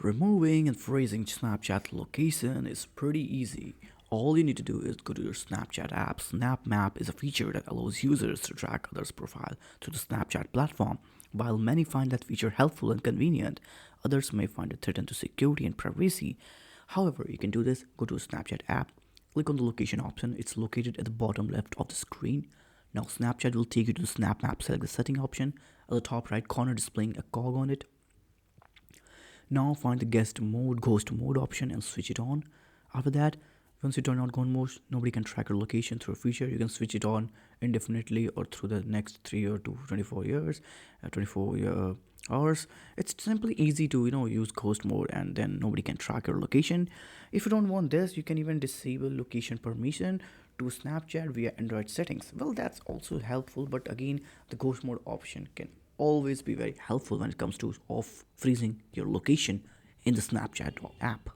Removing and freezing Snapchat location is pretty easy. All you need to do is go to your Snapchat app. Snap Map is a feature that allows users to track others' profile through the Snapchat platform. While many find that feature helpful and convenient, others may find it threatened to security and privacy. However, you can do this. Go to Snapchat app, click on the location option. It's located at the bottom left of the screen. Now Snapchat will take you to the Snap Map. Select the setting option at the top right corner, displaying a cog on it. Now find the ghost mode option and switch it on. After that, once you turn on ghost mode, nobody can track your location through a feature. You can switch it on indefinitely or through the next 3 or 24 years, 24 hours. It's simply easy to use ghost mode and then nobody can track your location. If you don't want this, you can even disable location permission to Snapchat via Android settings. Well, that's also helpful, but again, the ghost mode option can always be very helpful when it comes to off freezing your location in the Snapchat app.